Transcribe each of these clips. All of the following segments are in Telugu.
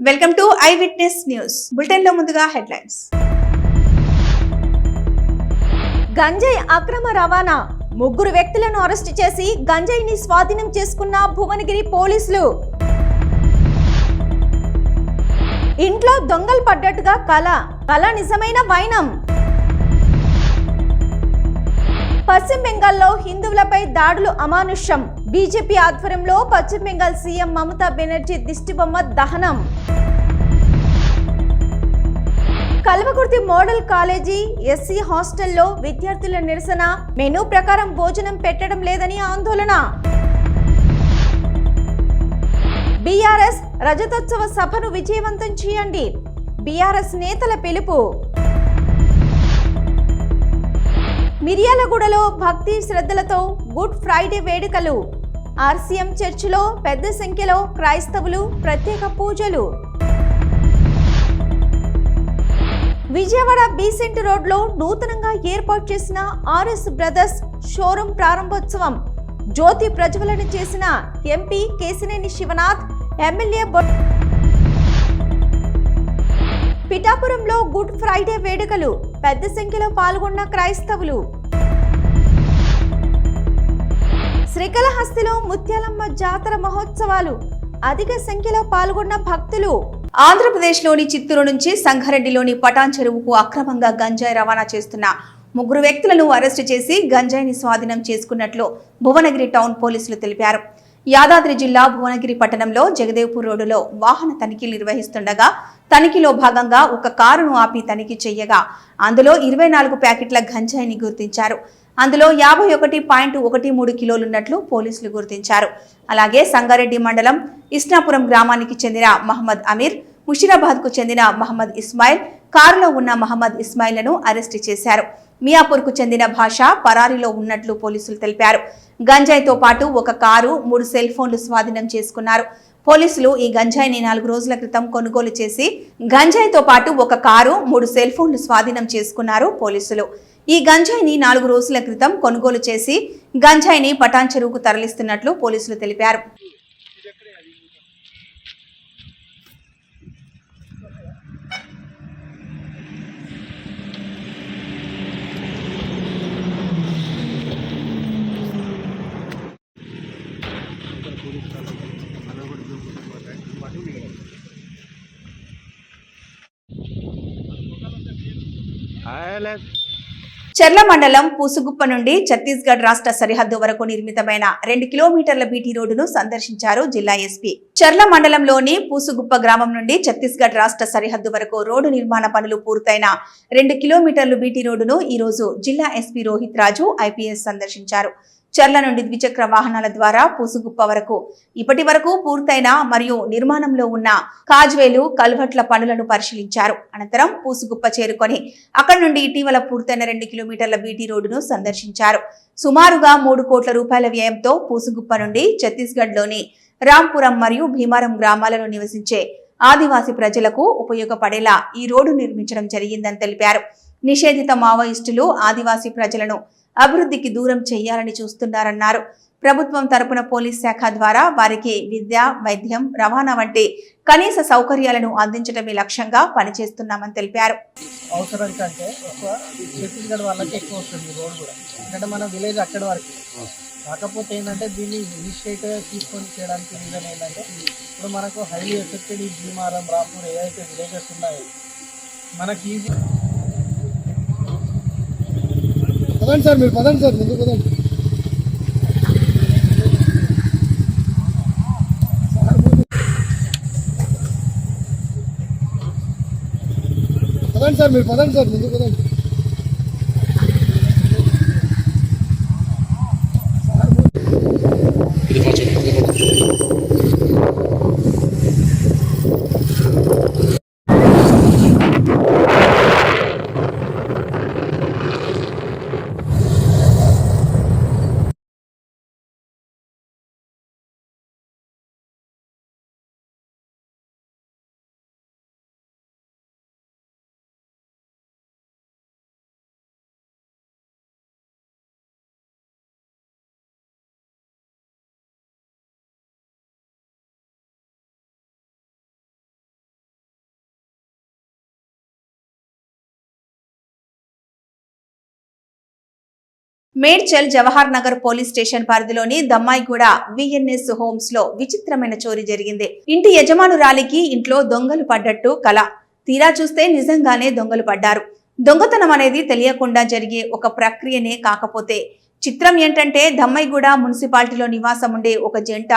Welcome to I witness news bulletin లో ముందుగా హెడ్లైన్స్. గంజాయి అక్రమ రవాణా, ముగ్గురు వ్యక్తులను అరెస్టు చేసి గంజాయిని స్వాధీనం చేసుకున్న భువనగిరి పోలీసులు. ఇంట్లో దొంగలు పడ్డట్టుగా కళ నిజమైన వైనం. పశ్చిమ బెంగాల్లో హిందువులపై దాడులు అమానుష్యం. బీజేపీ ఆధ్వర్యంలో పశ్చిమ బెంగాల్ సీఎం మమతా బెనర్జీ దిష్టిబొమ్మ దహనం. కల్వకుర్తి మోడల్ కాలేజీ ఎస్సీ హాస్టల్లో విద్యార్థుల నిరసన. మెనూ ప్రకారం భోజనం పెట్టడం లేదని ఆందోళన. బీఆర్ఎస్ రజతోత్సవ సభను విజయవంతం చేయండి, బీఆర్ఎస్ నేతల పిలుపు. మిర్యాలగూడలో భక్తి శ్రద్ధలతో గుడ్ ఫ్రైడే వేడుకలు. ఆర్సీఎం చర్చిలో పెద్ద సంఖ్యలో క్రైస్తవులు ప్రత్యేక పూజలు. విజయవాడ బీసెంట్ రోడ్లో నూతనంగా ఏర్పాటు చేసిన ఆర్ఎస్ బ్రదర్స్ షోరూం ప్రారంభోత్సవం. జ్యోతి ప్రజ్వలన చేసిన ఎంపీ కేశినేని శివనాథ్, ఎమ్మెల్యే పిఠాపురంలో గుడ్ ఫ్రైడే వేడుకలు. పెద్ద సంఖ్యలో పాల్గొన్న క్రైస్తవులు. శ్రీకాళహస్తిలో ముత్యాలమ్మ జాతర మహోత్సవాలు. అధిక సంఖ్యలో పాల్గొన్న భక్తులు. ఆంధ్రప్రదేశ్లోని చిత్తూరు నుంచి సంగారెడ్డిలోని పటాన్ చెరువుకు అక్రమంగా గంజాయి రవాణా చేస్తున్న ముగ్గురు వ్యక్తులను అరెస్టు చేసి గంజాయిని స్వాధీనం చేసుకున్నట్లు భువనగిరి టౌన్ పోలీసులు తెలిపారు. యాదాద్రి జిల్లా భువనగిరి పట్టణంలో జగదేవ్పూర్ రోడ్డులో వాహన తనిఖీలు నిర్వహిస్తుండగా తనిఖీలో భాగంగా ఒక కారును ఆపి తనిఖీ చేయగా అందులో 24 ప్యాకెట్ల గంజాయిని గుర్తించారు. అందులో 51.13 కిలోలున్నట్లు పోలీసులు గుర్తించారు. అలాగే సంగారెడ్డి మండలం ఇస్నాపురం గ్రామానికి చెందిన మహమ్మద్ అమీర్, ముషిరాబాద్ కు చెందిన మహమ్మద్ ఇస్మాయిల్, కారులో ఉన్న మహమ్మద్ ఇస్మాయిల్లను అరెస్టు చేశారు. మియాపూర్ కు చెందిన భాష పరారీలో ఉన్నట్లు పోలీసులు తెలిపారు. గంజాయితో పాటు ఒక కారు, 3 సెల్ ఫోన్లు స్వాధీనం చేసుకున్నారు. పోలీసులు ఈ గంజాయిని 4 రోజుల క్రితం కొనుగోలు చేసి గంజాయితో పాటు ఒక కారు, 3 సెల్ ఫోన్లు స్వాధీనం చేసుకున్నారు పోలీసులు. ఈ గంజాయిని 4 రోజుల క్రితం కొనుగోలు చేసి గంజాయిని పటాన్ చెరువుకు తరలిస్తున్నట్లు పోలీసులు తెలిపారు. చర్ల మండలం పూసుగుప్ప నుండి ఛత్తీస్గఢ్ రాష్ట్ర సరిహద్దు వరకు నిర్మితమైన 2 కిలోమీటర్ల బీటీ రోడ్డును సందర్శించారు జిల్లా ఎస్పీ. చర్ల మండలంలోని పూసుగుప్ప గ్రామం నుండి ఛత్తీస్గఢ్ రాష్ట్ర సరిహద్దు వరకు రోడ్డు నిర్మాణ పనులు పూర్తయిన 2 కిలోమీటర్లు బీటీ రోడ్డును ఈ రోజు జిల్లా ఎస్పీ రోహిత్ రాజు ఐపీఎస్ సందర్శించారు. చర్ల నుండి ద్విచక్ర వాహనాల ద్వారా పూసుగుప్ప వరకు ఇప్పటి వరకు పూర్తయిన మరియు నిర్మాణంలో ఉన్న కాజ్వేలు, కల్వర్ట్ల పనులను పరిశీలించారు. అనంతరం పూసుగుప్ప చేరుకొని అక్కడి నుండి ఇటీవల పూర్తయిన 2 కిలోమీటర్ల బీటీ రోడ్డును సందర్శించారు. సుమారుగా 3 కోట్ల రూపాయల వ్యయంతో పూసుగుప్ప నుండి ఛత్తీస్గఢ్ లోని రాంపురం మరియు భీమారం గ్రామాలలో నివసించే ఆదివాసీ ప్రజలకు ఉపయోగపడేలా ఈ రోడ్డు నిర్మించడం జరిగిందని తెలిపారు. నిషేధిత మావోయిస్టులు ఆదివాసీ ప్రజలను అభివృద్ధికి దూరం చేయాలని చూస్తున్నారన్నారు. ప్రభుత్వం తరపున పోలీస్ శాఖ ద్వారా వారికి విద్య, వైద్యం, రవాణా వంటి కనీస సౌకర్యాలను అందించడమే లక్ష్యంగా పనిచేస్తున్నామని తెలిపారు. అవసరం కంటే ఛత్తీస్గఢ్ వాళ్ళకి ఎక్కువ వస్తుంది రోడ్ కూడా, ఎందుకంటే మన విలేజ్ అక్కడి వరకు. కాకపోతే ఏంటంటే దీన్ని ఇనిషియేటివ్ తీసుకొని చేయడానికి రీజన్ ఏంటంటే ఇప్పుడు మనకు హైలీ ఎఫెక్టెడ్ ఈ భీమారం, రాంపూర్ ఏదైతే విలేజెస్ ఉన్నాయో మనకి ఈజీ. పదండి సార్, మీరు పదండి సార్, ముందు పదండి. పదండి సార్, మీరు పదండి సార్, ముందు పదండి. మేడ్చల్ జవహర్ నగర్ పోలీస్ స్టేషన్ పరిధిలోని దమ్మాయిగూడ విఎన్ఎస్ హోమ్స్ లో విచిత్రమైన చోరీ జరిగింది. ఇంటి యజమానురాలికి ఇంట్లో దొంగలు పడ్డట్టు కల. తీరా చూస్తే నిజంగానే దొంగలు పడ్డారు. దొంగతనం అనేది తెలియకుండా జరిగే ఒక ప్రక్రియనే. కాకపోతే చిత్రం ఏంటంటే దమ్మాయిగూడ మున్సిపాలిటీలో నివాసం ఉండే ఒక జంట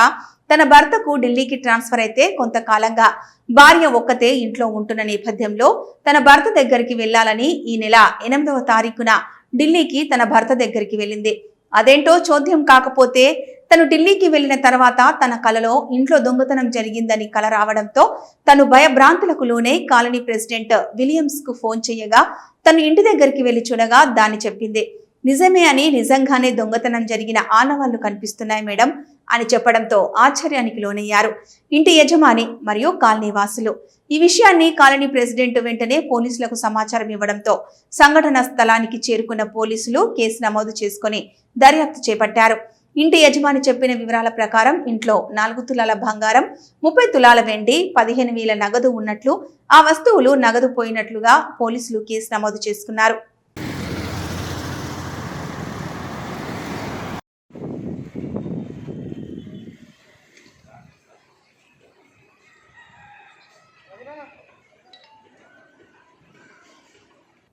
తన భర్తకు ఢిల్లీకి ట్రాన్స్ఫర్ అయితే కొంతకాలంగా భార్య ఒక్కతే ఇంట్లో ఉంటున్న నేపథ్యంలో తన భర్త దగ్గరికి వెళ్లాలని ఈ నెల 8వ తారీఖున ఢిల్లీకి తన భర్త దగ్గరికి వెళ్ళింది. అదేంటో చోద్యం కాకపోతే తను ఢిల్లీకి వెళ్లిన తర్వాత తన కలలో ఇంట్లో దొంగతనం జరిగిందని కల రావడంతో తను భయభ్రాంతులకు లోనే కాలనీ ప్రెసిడెంట్ విలియమ్స్ కు ఫోన్ చేయగా తను ఇంటి దగ్గరికి వెళ్లి చూడగా దాన్ని చెప్పింది. నిజమే అని, నిజంగానే దొంగతనం జరిగిన ఆనవాళ్లు కనిపిస్తున్నాయి మేడం అని చెప్పడంతో ఆశ్చర్యానికి లోనయ్యారు ఇంటి యజమాని మరియు కాలనీ వాసులు. ఈ విషయాన్ని కాలనీ ప్రెసిడెంట్ వెంటనే పోలీసులకు సమాచారం ఇవ్వడంతో సంఘటన స్థలానికి చేరుకున్న పోలీసులు కేసు నమోదు చేసుకుని దర్యాప్తు చేపట్టారు. ఇంటి యజమాని చెప్పిన వివరాల ప్రకారం ఇంట్లో 4 తులాల బంగారం, 30 తులాల వెండి, 15,000 నగదు ఉన్నట్లు, ఆ వస్తువులు నగదు పోయినట్లుగా పోలీసులు కేసు నమోదు చేసుకున్నారు.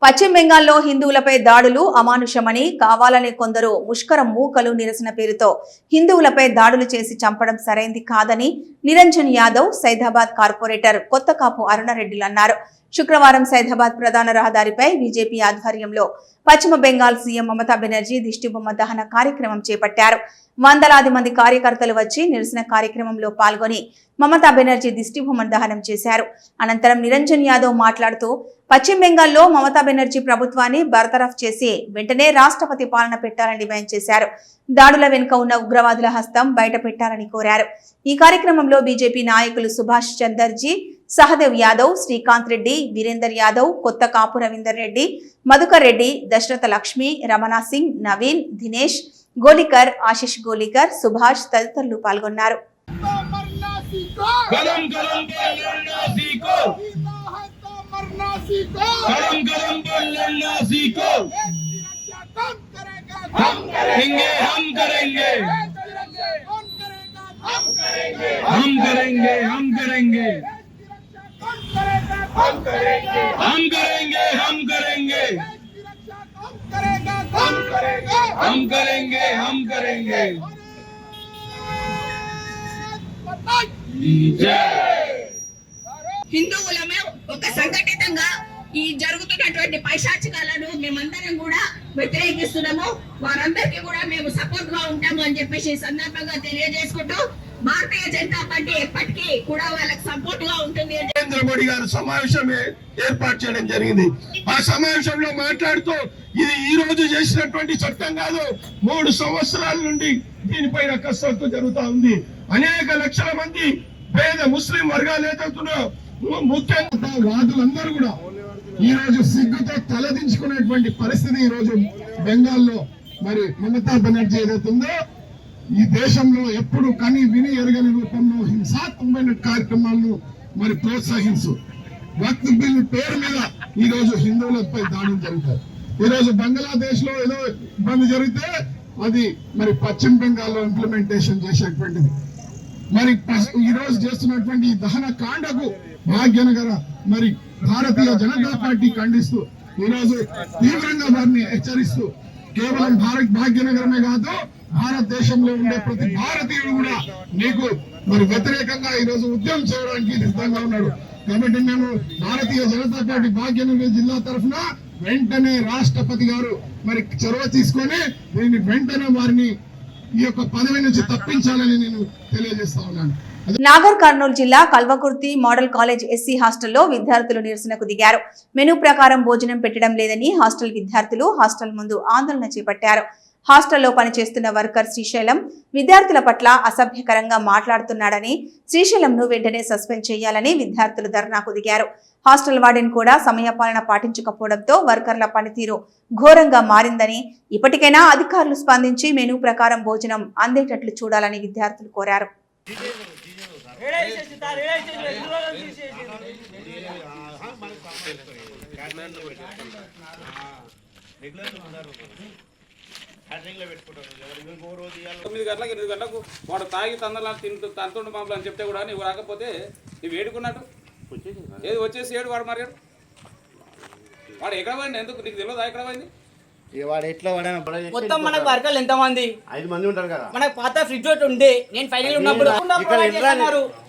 పశ్చిమ బెంగాల్లో హిందువులపై దాడులు అమానుషమని కావాలనే కొందరు ముష్కర మూకలు నిరసన పేరుతో హిందువులపై దాడులు చేసి చంపడం సరైంది కాదని నిరంజన్ యాదవ్, సైదాబాద్ కార్పొరేటర్ కొత్తకాపు అరుణారెడ్డిలు అన్నారు. శుక్రవారం సైదాబాద్ ప్రధాన రహదారిపై బీజేపీ ఆధ్వర్యంలో పశ్చిమ బెంగాల్ సీఎం మమతా బెనర్జీ దిష్టిబొమ్మ దహన కార్యక్రమం చేపట్టారు. వందలాది మంది కార్యకర్తలు వచ్చి నిరసన కార్యక్రమంలో పాల్గొని మమతా బెనర్జీ దిష్టిబొమ్మ దహనం చేశారు. అనంతరం నిరంజన్ యాదవ్ మాట్లాడుతూ పశ్చిమ బెంగాల్లో మమతా బెనర్జీ ప్రభుత్వాన్ని బర్తరఫ్ చేసి వెంటనే రాష్ట్రపతి పాలన పెట్టాలని డిమాండ్ చేశారు. దాడుల వెనుక ఉన్న ఉగ్రవాదుల హస్తం బయట పెట్టాలని కోరారు. ఈ కార్యక్రమంలో బీజేపీ నాయకులు సుభాష్ చందర్జీ, సహదేవ్ యాదవ్, శ్రీకాంత్ రెడ్డి, వీరేందర్ యాదవ్, కొత్త కాపు రవీందర్ రెడ్డి, మధుకర్ రెడ్డి, దశరథ లక్ష్మి, రమణా సింగ్, నవీన్, దినేష్, గోలికర్, ఆశిష్ గోలికర్, సుభాష్ తదితరులు పాల్గొన్నారు. హిందువులమే ఒక సంఘటితంగా ఈ జరుగుతున్నటువంటి పైశాచికాలను మేమందరం కూడా వ్యతిరేకిస్తున్నాము. వారందరికీ కూడా మేము సపోర్ట్ గా ఉంటాము అని చెప్పేసి సందర్భంగా తెలియజేసుకుంటూ భారతీయ జనతా పార్టీ ఎప్పటికీ కూడా వాళ్ళకి సపోర్ట్ గా ఉంటుంది. నరేంద్ర మోడీ గారు సమావేశం ఏర్పాటు చేయడం జరిగింది. ఆ సమావేశంలో మాట్లాడుతూ ఇది ఈ రోజు చేసినటువంటి చట్టం కాదు, 3 సంవత్సరాల నుండి దీనిపైన కసరత్తు జరుగుతా ఉంది. అనేక లక్షల మంది పేద ముస్లిం వర్గాలు ఏదవుతున్నారో ముఖ్యంగా వాదులందరూ కూడా ఈ రోజు సిగ్గుతో తలదించుకునేటువంటి పరిస్థితి ఈ రోజు బెంగాల్లో మరి మమతా బెనర్జీ ఏదైతుందో ఈ దేశంలో ఎప్పుడు కని విని ఎరగని రూపంలో హింసాత్మకమైన కార్యక్రమాలను మరి ప్రోత్సహించు వక్త్ బిల్ పేరు మీద ఈ రోజు హిందువులపై దాడులు జరుగుతాయి. ఈ రోజు బంగ్లాదేశ్ లో ఏదో ఇబ్బంది జరిగితే అది మరి పశ్చిమ బెంగాల్లో ఇంప్లిమెంటేషన్ చేసేటువంటిది. మరి ఈ రోజు చేస్తున్నటువంటి ఈ దహన కాండకు భాగ్యనగర మరి భారతీయ జనతా పార్టీ ఖండిస్తూ ఈ రోజు తీవ్రంగా వారిని హెచ్చరిస్తూ కేవలం భాగ్యనగరమే కాదు భారతదేశంలో ఉండే ప్రతి భారతీయుడు కూడా నీకు మరి వ్యతిరేకంగా ఈ రోజు ఉద్యమం చేయడానికి సిద్ధంగా ఉన్నాడు. కాబట్టి మేము భారతీయ జనతా పార్టీ భాగ్యనగర్ జిల్లా తరఫున వెంటనే రాష్ట్రపతి గారు మరి చొరవ తీసుకొని దీన్ని వెంటనే వారిని ఈ యొక్క పదవి నుంచి తప్పించాలని నేను తెలియజేస్తా ఉన్నాను. నాగర్ కర్నూలు జిల్లా కల్వకుర్తి మోడల్ కాలేజ్ ఎస్సీ హాస్టల్లో విద్యార్థులు నిరసనకు దిగారు. మెనూ ప్రకారం భోజనం పెట్టడం లేదని హాస్టల్ విద్యార్థులు హాస్టల్ ముందు ఆందోళన చేపట్టారు. హాస్టల్లో పనిచేస్తున్న వర్కర్ శ్రీశైలం విద్యార్థుల పట్ల అసభ్యకరంగా మాట్లాడుతున్నాడని, శ్రీశైలంను వెంటనే సస్పెండ్ చేయాలని విద్యార్థులు ధర్నాకు దిగారు. హాస్టల్ వార్డెన్ కూడా సమయపాలన పాటించకపోవడంతో వర్కర్ల పనితీరు ఘోరంగా మారిందని, ఇప్పటికైనా అధికారులు స్పందించి మెనూ ప్రకారం భోజనం అందేటట్లు చూడాలని విద్యార్థులు కోరారు. 9 గంటలకు 8 గంటలకు వాడు తాగి తందలా తంతుండు మామూలు అని చెప్తే కూడా నువ్వు రాకపోతే నువ్వు ఏడుకున్నట్టు ఏది వచ్చేసి ఏడు వాడు మరి వాడు ఎక్కడ పోయింది ఎందుకు నీకు తెలియదు ఎక్కడ పోయింది మొత్తం మనకు వర్కర్లు ఎంత మంది 5 మంది ఉంటారు కదా. మనకు పాత ఫ్రిడ్జ్ ఒకటి ఉండే నేను ఫైనల్ ఉన్నప్పుడు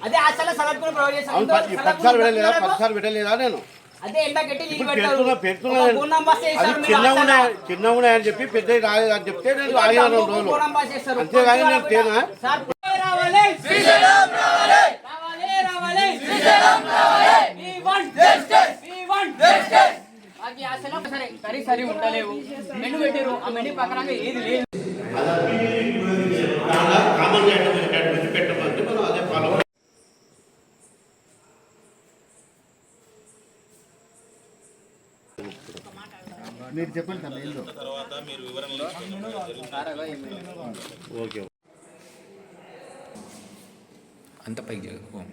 అదే హాస్టల్ సలాడ్ కూడా ప్రొవైడ్ పక్షాలు పెట్టలేదా నేను అదే ఎండ కట్టి నీళ్ళు పెడుతున్నా చిన్న ఉన్నాయని చెప్పి పెద్ద రాలేదు అని చెప్తే నేను ఆగిన 2 రోజులు అంతేగాని నేను తేనా సరి ఉండలేవు మెను పెట్టారు ఆ మెను పక్కన ఏది లేదు మీరు చెప్పండి ఓకే అంత పైకి జరుగు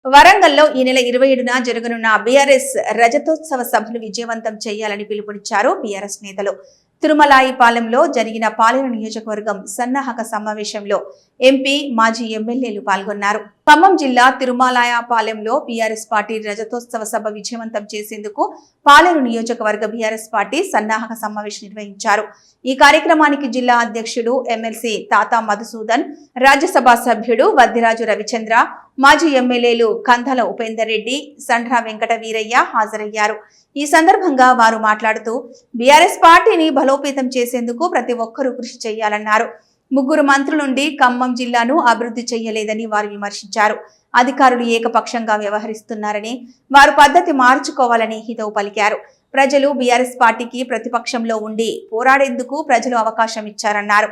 వరంగల్లో ఈ నెల 27న జరగనున్న బీఆర్ఎస్ రజతోత్సవ సభను విజయవంతం చేయాలని పిలుపునిచ్చారు బీఆర్ఎస్ నేతలు. తిరుమలాయిపాలెంలో జరిగిన పాలెం నియోజకవర్గం సన్నాహక సమావేశంలో ఎంపీ మాజీ ఎమ్మెల్యేలు పాల్గొన్నారు. ఖమ్మం జిల్లా తిరుమలాయపాలెంలో బీఆర్ఎస్ పార్టీ రజతోత్సవ సభ విజయవంతం చేసేందుకు పాలేరు నియోజకవర్గ బీఆర్ఎస్ పార్టీ సన్నాహక సమావేశం నిర్వహించారు. ఈ కార్యక్రమానికి జిల్లా అధ్యక్షుడు ఎమ్మెల్సీ తాతా మధుసూదన్, రాజ్యసభ సభ్యుడు వద్దిరాజు రవిచంద్ర, మాజీ ఎమ్మెల్యేలు కందాల ఉపేందర్ రెడ్డి, సండ్ర వెంకట వీరయ్య హాజరయ్యారు. ఈ సందర్భంగా వారు మాట్లాడుతూ బీఆర్ఎస్ పార్టీని బలోపేతం చేసేందుకు ప్రతి ఒక్కరూ కృషి చేయాలన్నారు. 3 మంత్రుల నుండి ఖమ్మం జిల్లాను అభివృద్ధి చేయలేదని వారు విమర్శించారు. అధికారులు ఏకపక్షంగా వ్యవహరిస్తున్నారని, వారు పద్ధతి మార్చుకోవాలని హితవు పలికారు. ప్రజలు బీఆర్ఎస్ పార్టీకి ప్రతిపక్షంలో ఉండి పోరాడేందుకు ప్రజలు అవకాశం ఇచ్చారన్నారు.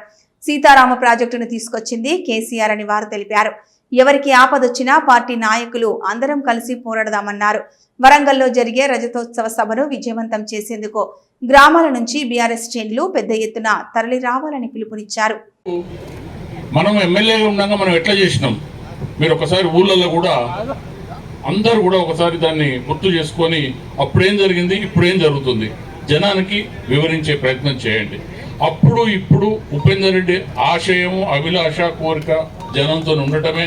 సీతారామ ప్రాజెక్టును తీసుకొచ్చింది కేసీఆర్ అని వారు తెలిపారు. ఎవరికి ఆపదొచ్చినా పార్టీ నాయకులు అందరం కలిసి పోరాడదామన్నారు. వరంగల్లో జరిగే రజతోత్సవ సభను విజయవంతం చేసేందుకు గ్రామాల నుంచి బీఆర్ఎస్ శ్రేణులు పెద్ద ఎత్తున తరలి రావాలని పిలుపునిచ్చారు. మనం ఎమ్మెల్యేగా ఉండగా మనం ఎట్లా చేసినాం, మీరు ఒకసారి ఊళ్ళల్లో కూడా అందరూ కూడా ఒకసారి దాన్ని గుర్తు చేసుకొని అప్పుడేం జరిగింది ఇప్పుడేం జరుగుతుంది జనానికి వివరించే ప్రయత్నం చేయండి. అప్పుడు ఇప్పుడు ఉపేందర్ రెడ్డి ఆశయము, అభిలాష, కోరిక జనంతో ఉండటమే,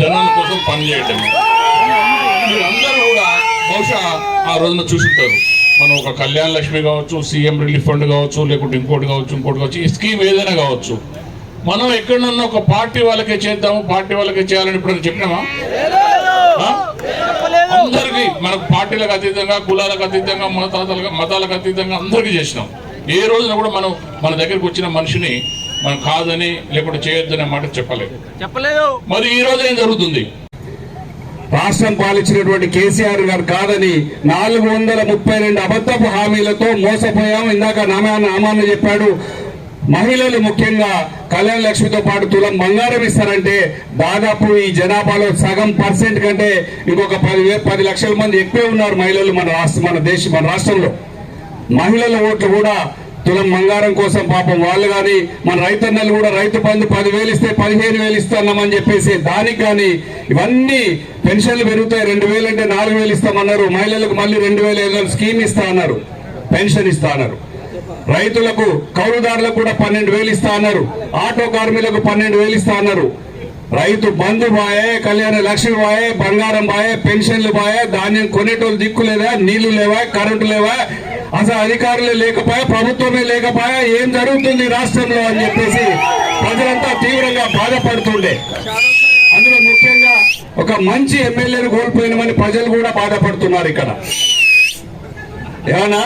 జనం కోసం పనిచేయటమే. మీరందరూ కూడా బహుశా ఆ రోజున చూసుంటారు. మనం ఒక కళ్యాణ లక్ష్మి కావచ్చు, సీఎం రిలీఫ్ ఫండ్ కావచ్చు, లేకుంటే ఇంకోటి కావచ్చు, ఈ స్కీమ్ ఏదైనా కావచ్చు, మనం ఎక్కడన్నా ఒక పార్టీ వాళ్ళకే చేద్దాము, పార్టీ వాళ్ళకే చేయాలని ఇప్పుడు చెప్పినామా? అందరికీ మనకు పార్టీలకు అతీతంగా, కులాలకు అతీతంగా, మతాలకు అతీతంగా అందరికీ చేసినాం. ఏ రోజున కూడా మనం మన దగ్గరికి వచ్చిన మనిషిని మనం కాదని లేకుంటే చేయొద్దనే మాట చెప్పలేదు. మరి ఈ రోజు ఏం జరుగుతుంది? రాష్ట్రం పాలించినటువంటి కేసీఆర్ గారు కాదని 432 అబద్ధపు హామీలతో మోసపోయాం. ఇందాక నామాన్ని చెప్పాడు. మహిళలు ముఖ్యంగా కళ్యాణ లక్ష్మితో పాటు తులం బంగారం ఇస్తారంటే దాదాపు ఈ జనాభాలో సగం % కంటే ఇంకొక 10 లక్షల మంది ఎక్కువే ఉన్నారు మహిళలు మన రాష్ట్రంలో. మహిళల ఓట్లు కూడా తులం బంగారం కోసం పాపం వాళ్ళు కానీ మన రైతన్నలు కూడా రైతు బంధు 10,000 ఇస్తే 15,000 ఇస్తున్నామని చెప్పేసి దానికి కానీ ఇవన్నీ పెన్షన్లు పెరుగుతాయి. 2,000 అంటే 4,000 ఇస్తామన్నారు. మహిళలకు మళ్ళీ 2,500 స్కీమ్ ఇస్తా అన్నారు, పెన్షన్ ఇస్తా అన్నారు. రైతులకు కౌలుదారులకు కూడా 12,000 ఇస్తా అన్నారు. ఆటో కార్మికులకు 12,000 ఇస్తా అన్నారు. రైతు బంధు బాయే, కళ్యాణ లక్ష్మి బాయే, బంగారం బాయే, పెన్షన్లు బాయే, ధాన్యం కొనేటోళ్ళు దిక్కు లేదా, నీళ్లు లేవా, కరెంటు లేవా, అసలు అధికారులే లేకపోయా, ప్రభుత్వమే లేకపోయా, ఏం జరుగుతుంది రాష్ట్రంలో అని చెప్పేసి ప్రజలంతా తీవ్రంగా బాధపడుతుండే. అందులో ముఖ్యంగా ఒక మంచి ఎమ్మెల్యేను కోల్పోయినామని ప్రజలు కూడా బాధపడుతున్నారు. ఇక్కడ ఏమన్నా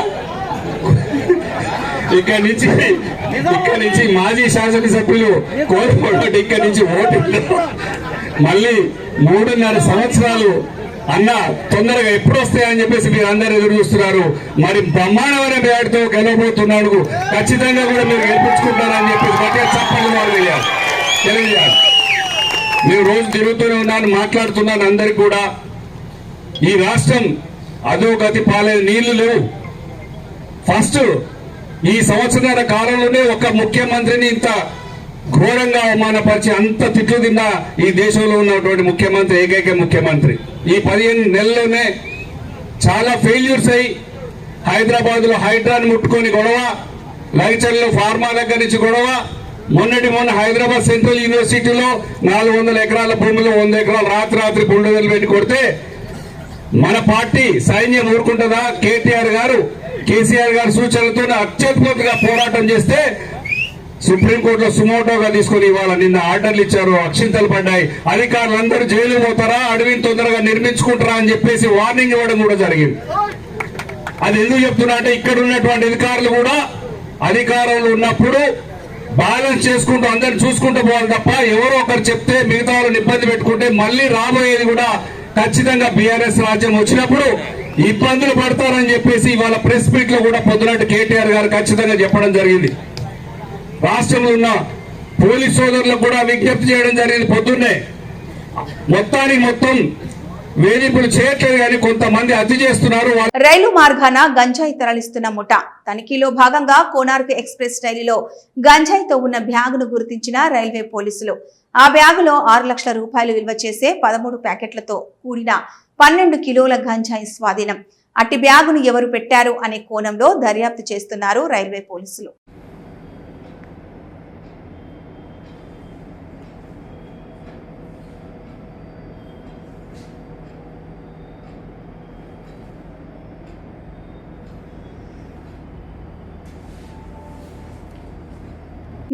ఇక్కడ నుంచి మాజీ శాసనసభ్యులు కోరుకోవడం, ఇక్కడి నుంచి ఓటు మళ్ళీ 3.5 సంవత్సరాలు అన్న తొందరగా ఎప్పుడు వస్తాయని చెప్పేసి మీరు అందరూ ఎదురు చూస్తున్నారు. మరి బ్రహ్మాండమైన బ్యాట్తో గెలవబోతున్నాడు. ఖచ్చితంగా కూడా మీరు గెలిపించుకుంటారని చెప్పేసి గట్టిగా చెప్పండి వారు తెలియజేయాలి. నేను రోజు తిరుగుతూనే ఉన్నాను, మాట్లాడుతున్నాను. అందరికి కూడా ఈ రాష్ట్రం అధోగతి పాలే, నీళ్లు లేవు. ఫస్ట్ ఈ సంవత్సరాల కాలంలోనే ఒక ముఖ్యమంత్రిని ఇంత ఘోరంగా అవమానపరిచి అంత తిట్లు తిన్న ఈ దేశంలో ఉన్నటువంటి ముఖ్యమంత్రి ఏకైక ముఖ్యమంత్రి. ఈ 15 నెలల్లోనే చాలా ఫెయిల్యూర్స్ అయ్యి హైదరాబాద్ లో హైడ్రాన్ ముట్టుకొని గొడవ, లైచర్లో ఫార్మా దగ్గర నుంచి గొడవ, మొన్న హైదరాబాద్ సెంట్రల్ యూనివర్సిటీలో 400 ఎకరాల భూమిలో 100 ఎకరాలు రాత్రి బుల్డోజర్లు పెట్టి కొడితే మన పార్టీ సైన్యం ఊరుకుంటుందా? కేసీఆర్ గారు సూచనలతో అత్యద్భుతంగా పోరాటం చేస్తే సుప్రీంకోర్టులో సుమోటోగా తీసుకొని ఇవాళ నిన్న ఆర్డర్లు ఇచ్చారు, అక్షింతలు పడ్డాయి. అధికారులందరూ జైలు పోతారా, అడవిని తొందరగా నిర్మించుకుంటారా అని చెప్పేసి వార్నింగ్ ఇవ్వడం కూడా జరిగింది. అది ఎందుకు చెప్తున్నా అంటే ఇక్కడ ఉన్నటువంటి అధికారులు కూడా అధికారంలో ఉన్నప్పుడు బ్యాలెన్స్ చేసుకుంటూ అందరిని చూసుకుంటూ పోవాలి తప్ప ఎవరో ఒకరు చెప్తే మిగతా వాళ్ళని ఇబ్బంది పెట్టుకుంటే మళ్ళీ రాబోయేది కూడా ఖచ్చితంగా బీఆర్ఎస్ రాజ్యం వచ్చినప్పుడు ఇబ్బందులు పడతారని చెప్పేసి ఇవాళ ప్రెస్ మీట్ లో కూడా పొద్దునట్టు కేటీఆర్ గారు ఖచ్చితంగా చెప్పడం జరిగింది. రాష్ట్రంలో ఉన్న పోలీస్ సోదరులకు కూడా విజ్ఞప్తి చేయడం జరిగింది. పొద్దున్నే మొత్తం వేధింపులు చేయట్లేదు కానీ కొంతమంది అతి చేస్తున్నారు. రైలు మార్గాన గంజాయి తరలిస్తున్న ముఠా తనిఖీలో భాగంగా కోనార్క్ ఎక్స్ప్రెస్ రైలులో గంజాయితో ఉన్న బ్యాగును గుర్తించిన రైల్వే పోలీసులు. ఆ బ్యాగులో 6 లక్షల రూపాయలు విలువ చేసే 13 ప్యాకెట్లతో కూడిన 12 కిలోల గంజాయి స్వాధీనం. అట్టి బ్యాగును ఎవరు పెట్టారు అనే కోణంలో దర్యాప్తు చేస్తున్నారు రైల్వే పోలీసులు.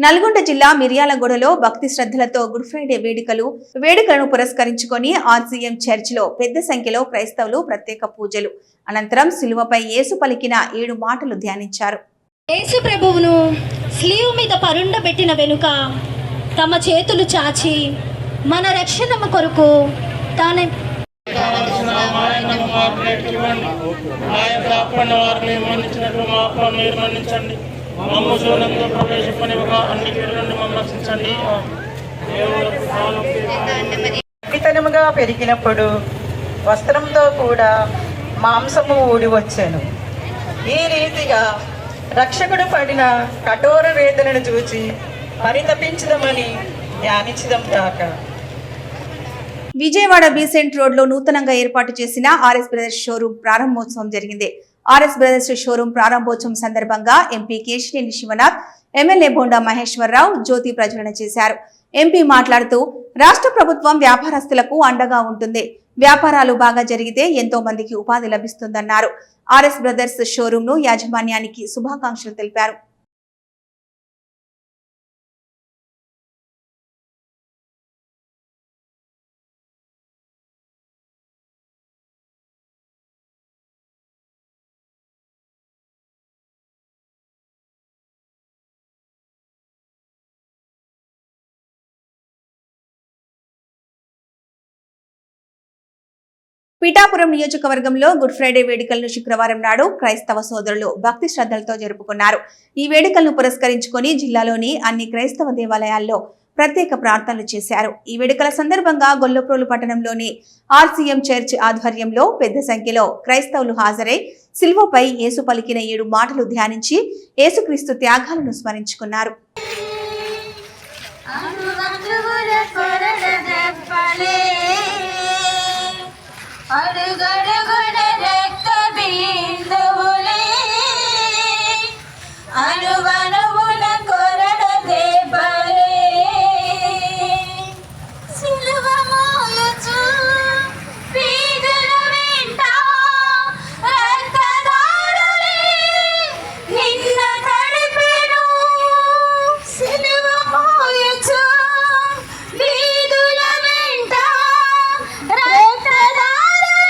నల్గొండ జిల్లా మిర్యాలగూడలో భక్తి శ్రద్ధలతో గుడ్ ఫ్రైడే వేడుకలను పురస్కరించుకొని ఆర్సీఎం చర్చిలో పెద్ద సంఖ్యలో క్రైస్తవులు ప్రత్యేక పూజలు అనంతరం సిలువపై యేసు పలికిన 7 మాటలు ధ్యానించారు. యేసు ప్రభువును స్లీవ్ మీద పరుండబెట్టిన వెనుక తమ చేతులు చాచి మన రక్షణ కొరకు తానే పితనముగా పెరిగినప్పుడు వస్త్రంతో కూడా మాంసము ఊడి వచ్చాను. ఈ రీతిగా రక్షకుడు పడిన కఠోర వేదనను చూచి పరితపించదమని ధ్యానించదం కాక. విజయవాడ బీసెంట్ రోడ్ లో నూతనంగా ఏర్పాటు చేసిన ఆర్ఎస్ బ్రదర్స్ షోరూం ప్రారంభోత్సవం జరిగింది. ఆర్ఎస్ బ్రదర్స్ షోరూం ప్రారంభోత్సవం సందర్భంగా ఎంపీ కేశినేని శివనాథ్, ఎమ్మెల్యే బోండా మహేశ్వరరావు జ్యోతి ప్రజ్వలన చేశారు. ఎంపీ మాట్లాడుతూ రాష్ట్ర ప్రభుత్వం వ్యాపారస్తులకు అండగా ఉంటుంది. వ్యాపారాలు బాగా జరిగితే ఎంతో మందికి ఉపాధి లభిస్తుందన్నారు. ఆర్ఎస్ బ్రదర్స్ షోరూం ను యాజమాన్యానికి శుభాకాంక్షలు తెలిపారు. పిఠాపురం నియోజకవర్గంలో గుడ్ ఫ్రైడే వేడుకలను శుక్రవారం నాడు క్రైస్తవ సోదరులు భక్తి శ్రద్ధలతో జరుపుకున్నారు. ఈ వేడుకలను పురస్కరించుకొని జిల్లాలోని అన్ని క్రైస్తవ దేవాలయాల్లో ప్రత్యేక ప్రార్థనలు చేశారు. ఈ వేడుకల సందర్భంగా గొల్లప్రోలు పట్టణంలోని ఆర్సీఎం చర్చ్ ఆధ్వర్యంలో పెద్ద సంఖ్యలో క్రైస్తవులు హాజరై సిల్వపై యేసు పలికిన 7 మాటలు ధ్యానించి యేసుక్రీస్తు త్యాగాలను స్మరించుకున్నారు. అడుగడుగున రక్త బిందువులే అణువణువున కొరడ దెబ్బలే సిలువ మోయుచు పీదల వెంట రక్తధారలే నిన్న తడిపెను సిలువ మోయుచు పీదల వెంట రక్తధారలే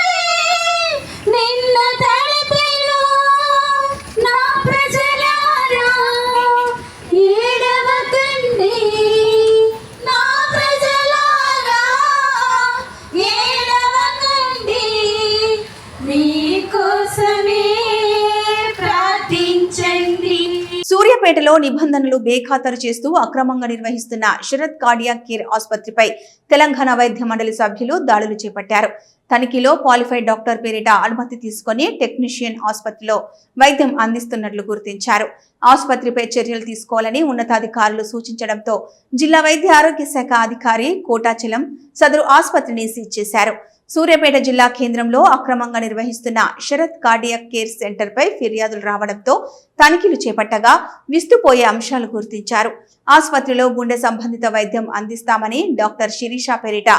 సూర్యాపేటలో నిబంధనలు బేఖాతరు చేస్తూ అక్రమంగా నిర్వహిస్తున్న శరత్ కార్డియాక్ కేర్ ఆసుపత్రిపై తెలంగాణ వైద్య మండలి సభ్యులు దాడులు చేపట్టారు. తనిఖీలో క్వాలిఫైడ్ డాక్టర్ పేరిట అనుమతి తీసుకుని టెక్నీషియన్ ఆసుపత్రిలో వైద్యం అందిస్తున్నట్లు గుర్తించారు. ఆసుపత్రిపై చర్యలు తీసుకోవాలని ఉన్నతాధికారులు సూచించడంతో జిల్లా వైద్య ఆరోగ్య శాఖ అధికారి కోటాచలం సదరు ఆసుపత్రిని సీజ్ చేశారు. సూర్యాపేట జిల్లా కేంద్రంలో అక్రమంగా నిర్వహిస్తున్న శరత్ కార్డియాక్ కేర్ సెంటర్ పై ఫిర్యాదులు రావడంతో తనిఖీలు చేపట్టగా విస్తుపోయే అంశాలు గుర్తించారు. ఆసుపత్రిలో గుండె సంబంధిత వైద్యం అందిస్తామని డాక్టర్ శిరీష పేరిట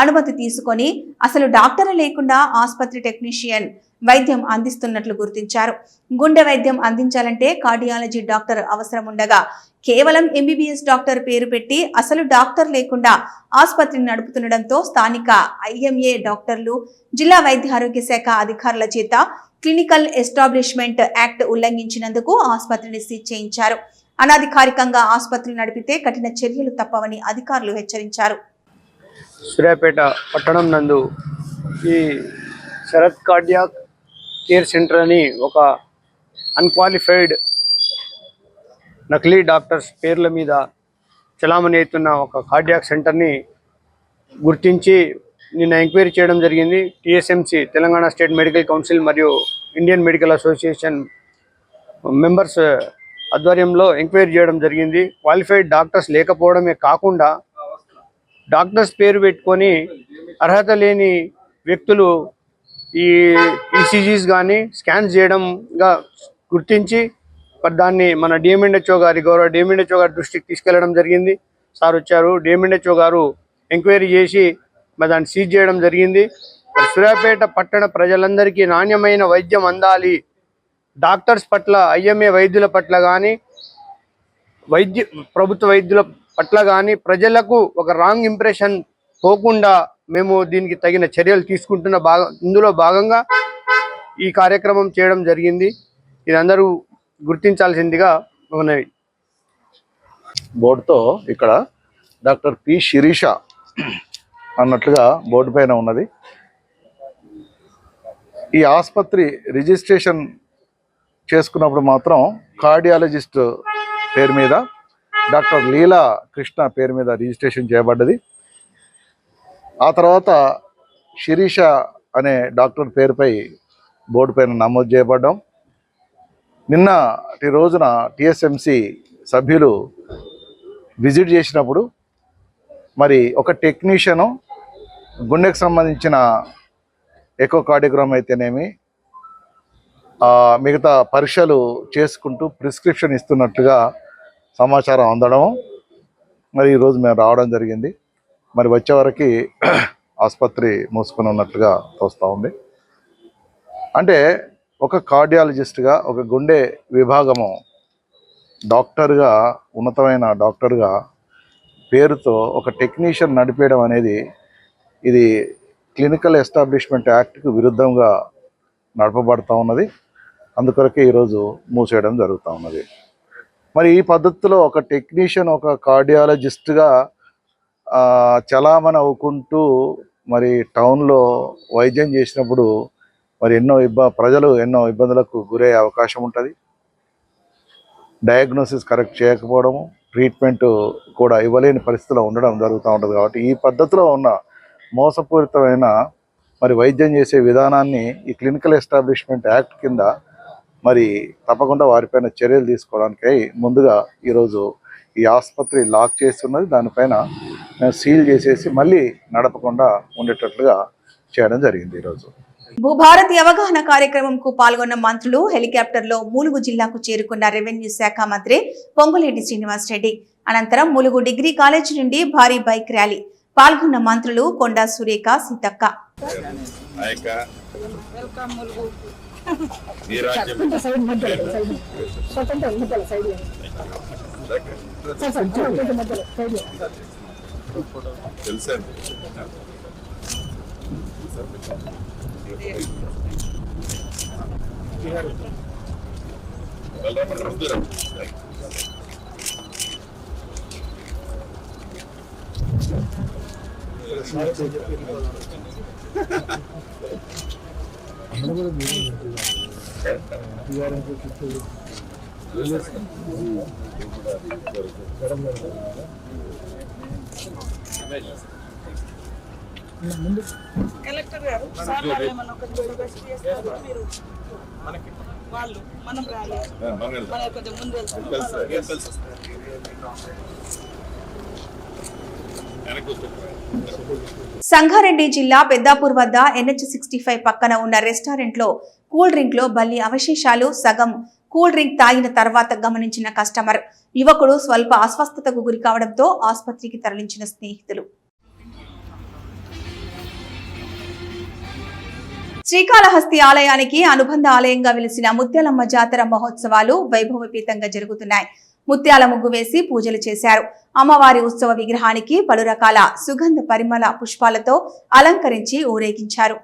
అనుమతి తీసుకొని అసలు డాక్టర్ లేకుండా ఆసుపత్రి టెక్నీషియన్ వైద్యం అందిస్తున్నట్లు గుర్తించారు. గుండె వైద్యం అందించాలంటే కార్డియాలజీ డాక్టర్ అవసరం ఉండగా కేవలం ఎంబీబీఎస్ డాక్టర్ పేరు పెట్టి అసలు డాక్టర్ లేకుండా ఆసుపత్రిని నడుపుతుండటంతో స్థానిక ఐఎంఏ డాక్టర్లు జిల్లా వైద్య ఆరోగ్య శాఖ అధికారుల చేత క్లినికల్ ఎస్టాబ్లిష్మెంట్ యాక్ట్ ఉల్లంఘించినందుకు ఆసుపత్రిని సీజ్ చేయించారు. అనధికారికంగా ఆసుపత్రి నడిపితే కఠిన చర్యలు తప్పవని అధికారులు హెచ్చరించారు. సూర్యాపేట పట్టణం నందు ఈ శరత్ కార్డియాక్ కేర్ సెంటర్ అని ఒక అన్క్వాలిఫైడ్ నకిలీ డాక్టర్స్ పేర్ల మీద చలామణి అవుతున్న ఒక కార్డియాక్ సెంటర్ని గుర్తించి నిన్న ఎంక్వైరీ చేయడం జరిగింది. TSMC Telangana state medical council మరియు ఇండియన్ మెడికల్ అసోసియేషన్ మెంబర్స్ ఆధ్వర్యంలో ఎంక్వైరీ చేయడం జరిగింది. క్వాలిఫైడ్ డాక్టర్స్ లేకపోవడమే కాకుండా డాక్టర్స్ పేరు పెట్టుకొని అర్హత లేని వ్యక్తులు ఈ ఈసీజీస్ కానీ స్కాన్స్ చేయడంగా గుర్తించి దాన్ని మన డిఎంఎన్హెచ్ఓ గారి గౌరవ డిఎంఎన్హెచ్ఓ గారి దృష్టికి తీసుకెళ్లడం జరిగింది. సార్ వచ్చారు, డిఎంఎన్హెచ్ఓ గారు ఎంక్వైరీ చేసి మరి దాన్ని సీజ్ చేయడం జరిగింది. సూర్యాపేట పట్టణ ప్రజలందరికీ నాణ్యమైన వైద్యం అందాలి, డాక్టర్స్ పట్ల ఐఎంఏ వైద్యుల పట్ల కానీ ప్రభుత్వ వైద్యుల పట్ల కానీ ప్రజలకు ఒక రాంగ్ ఇంప్రెషన్ పోకుండా మేము దీనికి తగిన చర్యలు తీసుకుంటున్న ఇందులో భాగంగా ఈ కార్యక్రమం చేయడం జరిగింది. ఇది అందరూ గుర్తించాల్సిందిగా ఉన్నది. బోర్డుతో ఇక్కడ డాక్టర్ పి శిరీష అన్నట్లుగా బోర్డు పైన ఉన్నది. ఈ ఆసుపత్రి రిజిస్ట్రేషన్ చేసుకున్నప్పుడు మాత్రం కార్డియాలజిస్ట్ పేరు మీద డాక్టర్ లీలా కృష్ణ పేరు మీద రిజిస్ట్రేషన్ చేయబడ్డది. ఆ తర్వాత శిరీష అనే డాక్టర్ పేరుపై బోర్డు పైన నమోదు చేయబడ్డాం. నిన్నటి రోజున టీఎస్ఎంసీ సభ్యులు విజిట్ చేసినప్పుడు మరి ఒక టెక్నీషియను గుండెకు సంబంధించిన ఎకోకార్డియోగ్రామ్ అయితేనేమి మిగతా పరీక్షలు చేసుకుంటూ ప్రిస్క్రిప్షన్ ఇస్తున్నట్టుగా సమాచారం అందడం మరి ఈరోజు మేము రావడం జరిగింది. మరి వచ్చేవరకు ఆసుపత్రి మూసుకొని ఉన్నట్లుగా తోస్తూ ఉంది. అంటే ఒక కార్డియాలజిస్ట్గా ఒక గుండె విభాగము డాక్టర్గా ఉన్నతమైన డాక్టర్గా పేరుతో ఒక టెక్నీషియన్ నడిపేయడం అనేది ఇది క్లినికల్ ఎస్టాబ్లిష్మెంట్ యాక్ట్కి విరుద్ధంగా నడపబడుతూ ఉన్నది. అందుకొరకే ఈరోజు మూసేయడం జరుగుతూ ఉన్నది. మరి ఈ పద్ధతిలో ఒక టెక్నీషియన్ ఒక కార్డియాలజిస్ట్గా చలామణి అవ్వుకుంటూ మరి టౌన్లో వైద్యం చేసినప్పుడు మరి ప్రజలు ఎన్నో ఇబ్బందులకు గురయ్యే అవకాశం ఉంటుంది. డయాగ్నోసిస్ కరెక్ట్ చేయకపోవడము, ట్రీట్మెంట్ కూడా ఇవ్వలేని పరిస్థితిలో ఉండడం జరుగుతూ ఉంటుంది. కాబట్టి ఈ పద్ధతిలో ఉన్న మోసపూరితమైన మరి వైద్యం చేసే విధానాన్ని ఈ క్లినికల్ ఎస్టాబ్లిష్మెంట్ యాక్ట్ కింద మరి తప్పకుండా వారిపైన చర్యలు తీసుకోవడానికై ముందుగా ఈరోజు ఈ ఆసుపత్రి లాక్ చేస్తున్నది. దానిపైన మేము సీల్ చేసేసి మళ్ళీ నడపకుండా ఉండేటట్లుగా చేయడం జరిగింది. ఈరోజు భూభారతి అవగాహన కార్యక్రమంకు పాల్గొన్న మంత్రులు హెలికాప్టర్లో ములుగు జిల్లాకు చేరుకున్న రెవెన్యూ శాఖ మంత్రి పొంగులేటి శ్రీనివాస్ రెడ్డి. అనంతరం ములుగు డిగ్రీ కాలేజీ నుండి భారీ బైక్ ర్యాలీ. పాల్గొన్న మంత్రులు కొండా సురేఖ, సీతక్క. కలెక్టర్ గారు సార్ వాళ్ళు ఏమన్నా ఒక రిక్వెస్ట్ చేస్తారు మీరు వాళ్ళు మనం రాలేదు మన కొంచెం ముందు సంగారెడ్డి జిల్లా పెద్దాపూర్ వద్ద NH65 పక్కన ఉన్న రెస్టారెంట్ లో కూల్ డ్రింక్ లో బల్లి అవశేషాలు సగం కూల్ డ్రింక్ తాగిన తర్వాత గమనించిన కస్టమర్ యువకుడు స్వల్ప అస్వస్థతకు గురి కావడంతో ఆసుపత్రికి తరలించిన స్నేహితులు. శ్రీకాళహస్తి ఆలయానికి అనుబంధ ఆలయంగా వెలిసిన ముత్యాలమ్మ జాతర మహోత్సవాలు వైభవపేతంగా జరుగుతున్నాయి. ముత్యాల ముగ్గు వేసి పూజలు చేశారు. అమ్మవారి ఉత్సవ విగ్రహానికి పలు రకాల సుగంధ పరిమళ పుష్పాలతో అలంకరించి ఊరేగించారు.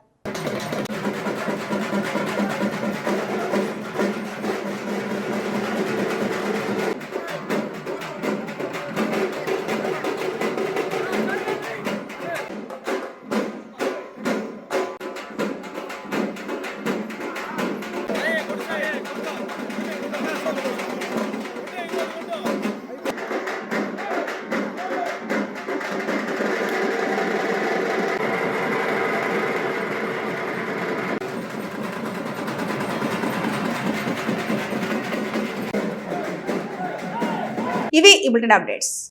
ఇవి ఈ బులెటిన్ అప్డేట్స్.